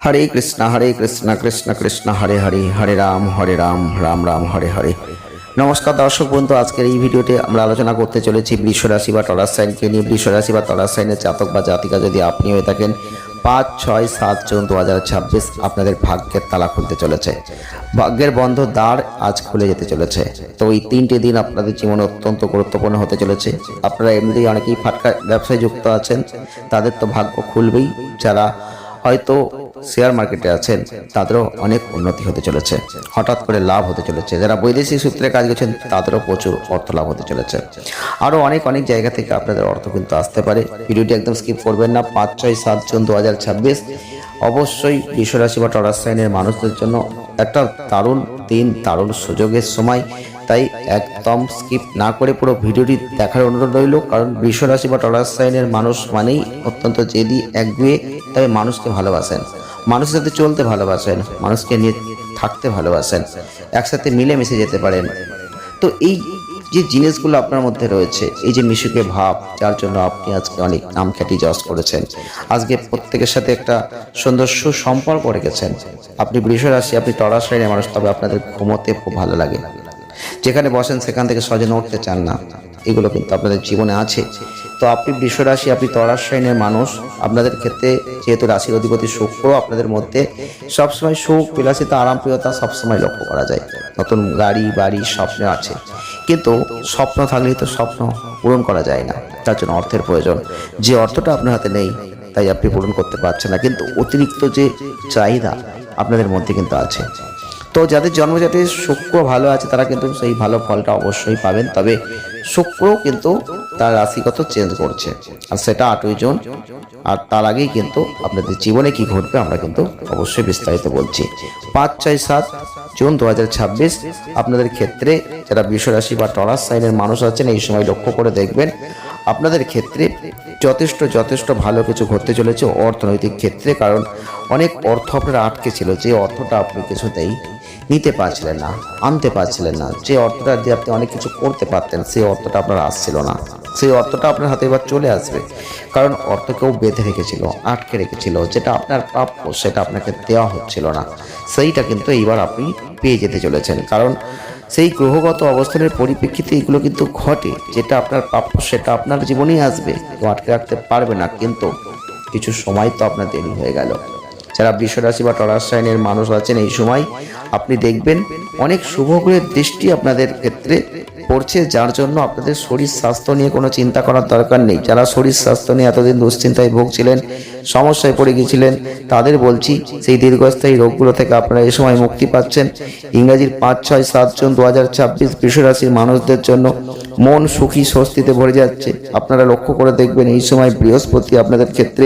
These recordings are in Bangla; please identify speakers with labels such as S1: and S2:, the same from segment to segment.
S1: হরে কৃষ্ণ কৃষ্ণ কৃষ্ণ হরে হরে, হরে রাম রাম রাম হরে হরে। নমস্কার দর্শক বন্ধু, আজকের এই ভিডিওতে আমরা আলোচনা করতে চলেছি বৃষ রাশি বা টরাস সাইনকে নিয়ে। বৃষ রাশি বা টরাস সাইনের জাতক বা জাতিকা যদি আপনি হয়ে থাকেন, 5, 6, 7 জুন 2026 আপনাদের ভাগ্যের তালা খুলতে চলেছে। ভাগ্যের বন্ধ দ্বার আজ খুলে যেতে চলেছে। তো এই 3টে দিন আপনাদের জীবনে অত্যন্ত গুরুত্বপূর্ণ হতে চলেছে। আপনারা এমনিতেই অনেকেই ফাটকা ব্যবসায় যুক্ত আছেন, তাদের তো ভাগ্য খুলবেই। যারা হয়তো শেয়ার মার্কেটে আছেন তাদেরও অনেক উন্নতি হতে চলেছে, হঠাৎ করে লাভ হতে চলেছে। যারা বৈদেশিক সূত্রে কাজ করছেন তাদেরও প্রচুর অর্থ লাভ হতে চলেছে। আরও অনেক জায়গা থেকে আপনাদের অর্থ কিন্তু আসতে পারে। ভিডিওটি একদম স্কিপ করবেন না। 5, 6, 7 জুন 2026 অবশ্যই বৃষ রাশি বা টরাস সাইনের মানুষদের জন্য একটা দারুণ দিন, দারুণ সুযোগের সময়। তাই একদম স্কিপ না করে পুরো ভিডিওটি দেখার অনুরোধ রইল। কারণ বৃষ রাশি বা টরাস সাইনের মানুষ মানেই অত্যন্ত জেদি, একগুঁয়ে, তবে মানুষকে ভালোবাসেন, মানুষের সাথে চলতে ভালোবাসেন, মানুষকে নিয়ে থাকতে ভালোবাসেন, একসাথে মিলেমিশে যেতে পারেন। তো এই যে জিনিসগুলো আপনার মধ্যে রয়েছে, এই যে মিশুকে ভাব, যার জন্য আপনি আজকে অনেক নাম খ্যাতি যশ করেছেন, আজকে প্রত্যেকের সাথে একটা সুন্দর সুসম্পর্ক রেখেছেন। আপনি বৃষ রাশি, আপনি টরাস সাইনের মানুষ, তবে আপনাদের ঘুমোতে খুব ভালো লাগে, যেখানে বসেন সেখান থেকে সহজে নড়তে চান না, এগুলো কিন্তু আপনাদের জীবনে আছে। তো আপনি বৃষ রাশি, আপনি টরাস সাইনের মানুষ, আপনাদের ক্ষেত্রে যেহেতু রাশির অধিপতি শুক্র, আপনাদের মধ্যে সবসময় সুখ, বিলাসিতা, আরামপ্রিয়তা সবসময় লক্ষ্য করা যায়। নতুন গাড়ি বাড়ি স্বপ্ন আছে, কিন্তু স্বপ্ন থাকলেই তো স্বপ্ন পূরণ করা যায় না, তার জন্য অর্থের প্রয়োজন। যে অর্থটা আপনার হাতে নেই তাই আপনি পূরণ করতে পারছেন না, কিন্তু অতিরিক্ত যে চাহিদা আপনাদের মধ্যে কিন্তু আছে। তো যাদের জন্মজাতির শুক্র ভালো আছে তারা কিন্তু সেই ভালো ফলটা অবশ্যই পাবেন। তবে শুক্র কিন্তু তার রাশিগত চেঞ্জ করছে, আর সেটা 8ই জুন। আর তার আগেই কিন্তু আপনাদের জীবনে কি ঘটবে আমরা কিন্তু অবশ্যই বিস্তারিত বলছি। 5, 6, 7 জুন 2026 আপনাদের ক্ষেত্রে যারা বৃষ রাশি বা টরাস সাইনের মানুষ আছেন, এই সময় লক্ষ্য করে দেখবেন আপনাদের ক্ষেত্রে যথেষ্ট ভালো কিছু ঘটতে চলেছে অর্থনৈতিক ক্ষেত্রে। কারণ অনেক অর্থ আপনার আটকে ছিল, যে অর্থটা আপনি কিছুতেই নিতে পারছিলেন না, আনতে পারছিলেন না, যে অর্থটা দিয়ে আপনি অনেক কিছু করতে পারতেন, সেই অর্থটা আপনার আসছিল না। সেই অর্থটা আপনার হাতে এবার চলে আসবে, কারণ অর্থ কেউ বেঁধে রেখেছিল, আটকে রেখেছিল, যেটা আপনার প্রাপ্য সেটা আপনাকে দেওয়া হচ্ছিল না, সেইটা কিন্তু এইবার আপনি পেয়ে যেতে চলেছেন। কারণ সেই গ্রহগত অবস্থানের পরিপ্রেক্ষিতে এগুলো কিন্তু ঘটে, যেটা আপনার প্রাপ্য সেটা আপনার জীবনেই আসবে, কেউ আটকে রাখতে পারবে না। কিন্তু কিছু সময় তো আপনার দেরি হয়ে গেল। যারা বৃষ রাশি বা টরাস সাইনের মানুষ আছেন, এই সময় আপনি দেখবেন অনেক শুভ গ্রহের দৃষ্টি আপনাদের ক্ষেত্রে পড়ছে, যার জন্য আপনাদের শরীর স্বাস্থ্য নিয়ে কোনো চিন্তা করার দরকার নেই। যারা শরীর স্বাস্থ্য নিয়ে এতদিন দুশ্চিন্তায় ভুগছিলেন, সমস্যায় পড়ে গিয়েছিলেন, তাদের বলছি সেই দীর্ঘস্থায়ী রোগগুলো থেকে আপনারা এই সময় মুক্তি পাচ্ছেন। ইংরাজির 5, 6, 7 জুন 2026 বৃষ রাশির মানুষদের জন্য মন সুখী স্বস্তিতে ভরে যাচ্ছে। আপনারা লক্ষ্য করে দেখবেন এই সময় বৃহস্পতি আপনাদের ক্ষেত্রে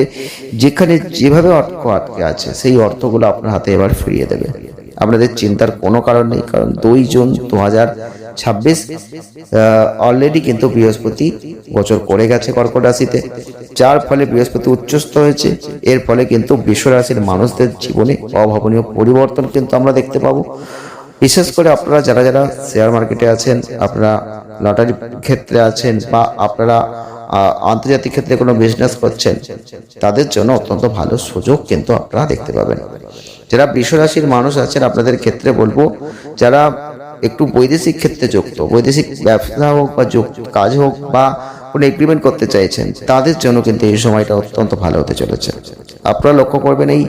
S1: যেখানে যেভাবে অর্থ আটকে আছে, সেই অর্থগুলো আপনার হাতে এবার ফিরিয়ে দেবে। আপনাদের চিন্তার কোনো কারণ নেই, কারণ 2 জুন 2026 অলরেডি কিন্তু বৃহস্পতি গোচর করে গেছে কর্কট রাশিতে, যার ফলে বৃহস্পতি উচ্চস্থ হয়েছে। এর ফলে কিন্তু বৃষ রাশির মানুষদের জীবনে অভাবনীয় পরিবর্তন কিন্তু আমরা দেখতে পাবো। বিশেষ করে আপনারা যারা শেয়ার মার্কেটে আছেন, আপনারা লটারি ক্ষেত্রে আছেন, বা আপনারা আন্তর্জাতিক ক্ষেত্রে কোনো বিজনেস করছেন, তাদের জন্য অত্যন্ত ভালো সুযোগ কিন্তু আপনারা দেখতে পাবেন। যারা বৃষ রাশির মানুষ আছেন আপনাদের ক্ষেত্রে বলবো, যারা একটু বৈদেশিক ক্ষেত্রে যুক্ত, বৈদেশিক ব্যবসা হোক বা কাজ হোক বা কোনো এগ্রিমেন্ট করতে চাইছেন, তাদের জন্য কিন্তু এই সময়টা অত্যন্ত ভালো হতে চলেছে। আপনারা লক্ষ্য করবেন এই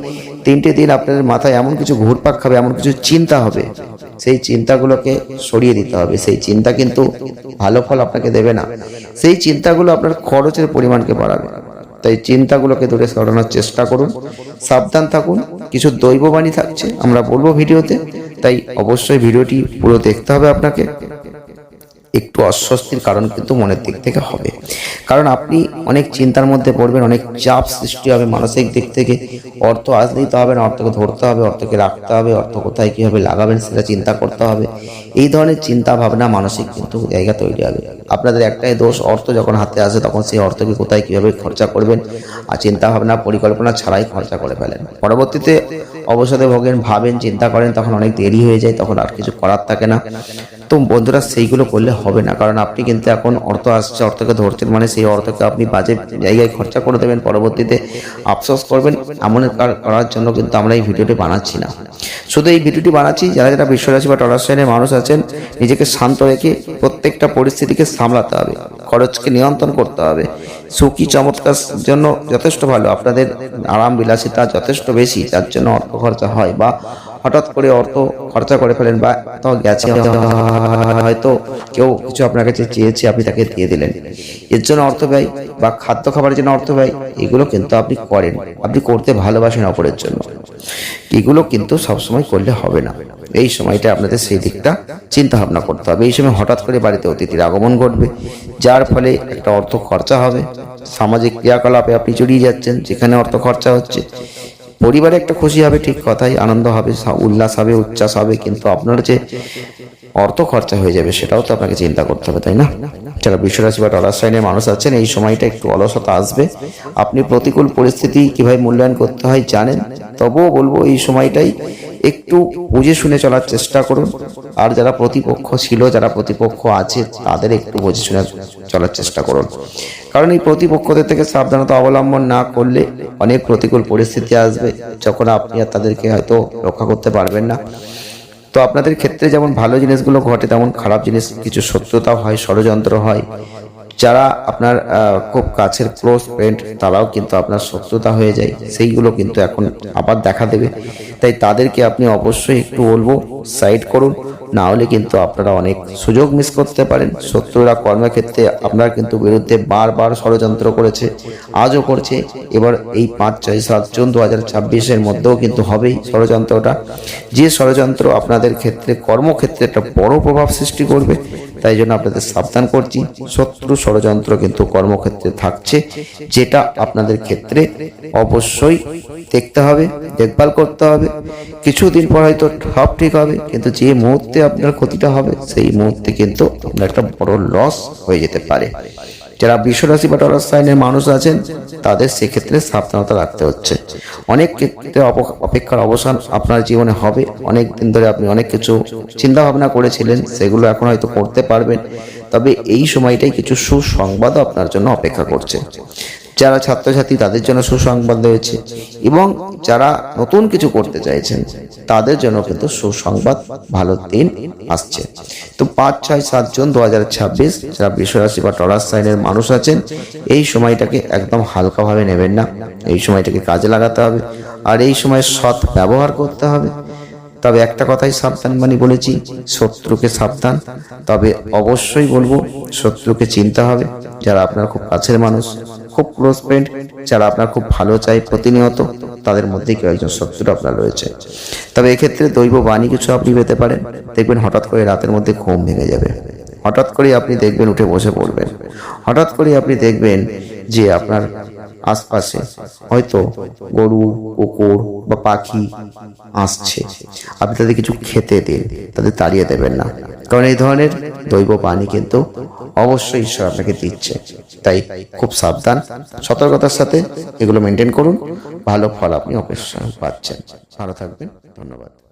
S1: 3টে দিন আপনাদের মাথায় এমন কিছু ঘুরপাক খাবে, এমন কিছু চিন্তা হবে, সেই চিন্তাগুলোকে সরিয়ে দিতে হবে। সেই চিন্তা কিন্তু ভালো ফল আপনাকে দেবে না, সেই চিন্তাগুলো আপনার খরচের পরিমাণকে বাড়াবে। তাই চিন্তাগুলোকে দূরে সরানোর চেষ্টা করুন, সাবধান থাকুন। কিছু দৈববাণী থাকছে আমরা বলবো ভিডিওতে, তাই অবশ্যই ভিডিওটি পুরো দেখতে হবে আপনাকে। একটু অস্বস্তির কারণ কিন্তু মনের দিক থেকে হবে, কারণ আপনি অনেক চিন্তার মধ্যে পড়বেন, অনেক চাপ সৃষ্টি হবে মানসিক দিক থেকে। অর্থ আসলেই তো হবে না, অর্থকে ধরতে হবে, অর্থকে রাখতে হবে, অর্থ কোথায় কীভাবে লাগাবেন সেটা চিন্তা করতে হবে। এই ধরনের চিন্তা ভাবনা মানসিক কিন্তু জায়গা তৈরি হবে। আপনাদের একটাই দোষ, অর্থ যখন হাতে আসে তখন সেই অর্থকে কোথায় কীভাবে খরচা করবেন, আর চিন্তা ভাবনা পরিকল্পনা ছাড়াই খরচা করে ফেলেন। পরবর্তীতে অবসাদে ভোগেন, ভাবেন, চিন্তা করেন, তখন অনেক দেরি হয়ে যায়, তখন আর কিছু করার থাকে না। তো বন্ধুরা, সেইগুলো করলে হবে না, কারণ আপনি কিন্তু এখন অর্থ আসছে, অর্থকে ধরছেন, মানে সেই অর্থকে আপনি বাজে জায়গায় খরচা করে দেবেন, পরবর্তীতে আফসোস করবেন। এমন করার জন্য কিন্তু আমরা এই ভিডিওটি বানাচ্ছি না। শুধু এই ভিডিওটি বানাচ্ছি যারা যারা বৃষ রাশি বা টরাস সাইনের মানুষ আছেন, নিজেকে শান্ত রেখে প্রত্যেকটা পরিস্থিতিকে সামলাতে হবে, খরচকে নিয়ন্ত্রণ করতে হবে। সুখী চমৎকার জন্য যথেষ্ট ভালো, আপনাদের আরাম বিলাসিতা যথেষ্ট বেশি, যার জন্য অর্থ খরচা হয়, বা হঠাৎ করে অর্থ খরচা করে ফেলেন, বা তো গেছে, হয়তো কেউ কিছু আপনার কাছে চেয়েছে, আপনি তাকে দিয়ে দিলেন, এর জন্য অর্থ ব্যয়, বা খাদ্য খাবারের জন্য অর্থ ব্যয়, এগুলো কিন্তু আপনি করেন, আপনি করতে ভালোবাসেন অপরের জন্য, এগুলো কিন্তু সবসময় করলে হবে না। এই সময়টা আপনাদের সেই দিকটা চিন্তা ভাবনা করতে হবে। এই সময় হঠাৎ করে বাড়িতে অতিথির আগমন ঘটবে, যার ফলে একটা অর্থ খরচা হবে। সামাজিক ক্রিয়াকলাপে আপনি জড়িয়ে যাচ্ছেন, যেখানে অর্থ খরচা হচ্ছে। পরিবারে একটা খুশি হবে, ঠিক কথাই, আনন্দ হবে, উল্লাস হবে, উচ্ছ্বাস হবে, কিন্তু আপনার যে অর্থ খরচা হয়ে যাবে সেটাও তো আপনাকে চিন্তা করতে হবে, তাই না? যারা বৃষ রাশি বা টরাস সাইনের মানুষ আছেন, এই সময়টা একটু অলসতা আসবে। আপনি প্রতিকূল পরিস্থিতি কিভাবে মূল্যায়ন করতে হয় জানেন, তবুও বলবো এই সময়টাই একটু বুঝে শুনে চলার চেষ্টা করুন। আর যারা প্রতিপক্ষ ছিল, যারা প্রতিপক্ষ আছে, তাদের একটু বুঝে শুনে চলার চেষ্টা করুন, কারণ এই প্রতিপক্ষদের থেকে সাবধানতা অবলম্বন না করলে অনেক প্রতিকূল পরিস্থিতি আসবে, যখন আপনি আর তাদেরকে হয়তো রক্ষা করতে পারবেন না। তো আপনাদের ক্ষেত্রে যেমন ভালো জিনিসগুলো ঘটে, তেমন খারাপ জিনিস, কিছু শত্রুতাও হয়, ষড়যন্ত্র হয়। যারা আপনার খুব কাছের ক্লোজ ফ্রেন্ড, তারাও কিন্তু আপনার শত্রুতা হয়ে যায়, সেইগুলো কিন্তু এখন আবার দেখা দেবে। তাই তাদেরকে আপনি অবশ্যই একটু বলবো সাইড করুন, না হলে কিন্তু আপনারা অনেক সুযোগ মিস করতে পারেন। শত্রুরা কর্মক্ষেত্রে আপনার কিন্তু বিরুদ্ধে বারবার ষড়যন্ত্র করেছে, আজও করছে, এবার এই 5, 6, 7 জুন 2026-এর মধ্যেও কিন্তু হবেই ষড়যন্ত্রটা, যে ষড়যন্ত্র আপনাদের ক্ষেত্রে কর্মক্ষেত্রে একটা বড় প্রভাব সৃষ্টি করবে। তাই জন্য আপনাদের সাবধান করছি, শত্রু ষড়যন্ত্র কিন্তু কর্মক্ষেত্রে থাকছে, যেটা আপনাদের ক্ষেত্রে অবশ্যই দেখতে হবে, দেখভাল করতে হবে। কিছুদিন পর হয়তো সব ঠিক হবে, কিন্তু যে মুহূর্তে আপনার ক্ষতিটা হবে, সেই মুহূর্তে কিন্তু আপনার একটা বড় লস হয়ে যেতে পারে। যারা বৃষ রাশি বা টরাস সাইনের মানুষ আছেন, তাদের সেক্ষেত্রে সাবধানতা রাখতে হচ্ছে। অনেক ক্ষেত্রে অপেক্ষার অবসান আপনার জীবনে হবে। অনেক দিন ধরে আপনি অনেক কিছু চিন্তা ভাবনা করেছিলেন, সেগুলো এখন হয়তো করতে পারবেন, তবে এই সময়টাই কিছু সুসংবাদও আপনার জন্য অপেক্ষা করছে। যারা ছাত্রছাত্রী, তাদের জন্য সুসংবাদ রয়েছে, এবং যারা নতুন কিছু করতে চাইছেন, তাদের জন্য কিন্তু সুসংবাদ, ভালো দিন আসছে। তো 5, 6, 7 জুন 2026 যারা বৃষ রাশি বা টরাস সাইনের মানুষ আছেন, এই সময়টাকে একদম হালকাভাবে নেবেন না, এই সময়টাকে কাজে লাগাতে হবে, আর এই সময় সৎ ব্যবহার করতে হবে। তবে একটা কথাই সাবধান বাণী বলেছি, শত্রুকে সাবধান। তবে অবশ্যই বলবো শত্রুকে চিনতে হবে, যারা আপনার খুব কাছের মানুষ, খুব ক্লোজ ফ্রেন্ড, যারা আপনার খুব ভালো চাই প্রতিনিয়ত, তাদের মধ্যে কেউ একজন শত্রু আপনার রয়েছে। তবে এক্ষেত্রে দৈব বাণী কিছু আপনি পেতে পারেন, দেখবেন হঠাৎ করে রাতের মধ্যে ঘুম ভেঙে যাবে, হঠাৎ করে আপনি দেখবেন উঠে বসে পড়বেন, হঠাৎ করে আপনি দেখবেন যে আপনার আশপাশে হয়তো গরু, কুকুর বা পাখি আসছে, আপনি তাদের কিছু খেতে দিন, তাদের তাড়িয়ে দেবেন না, কারণ এই ধরনের দৈব বাণী কিন্তু অবশ্যই ঈশ্বর আপনাকে দিচ্ছে। তাই খুব সাবধান, সতর্কতার সাথে এগুলো মেনটেন করুন, ভালো ফল আপনি অবশ্যই পাচ্ছেন। ভালো থাকবেন, ধন্যবাদ।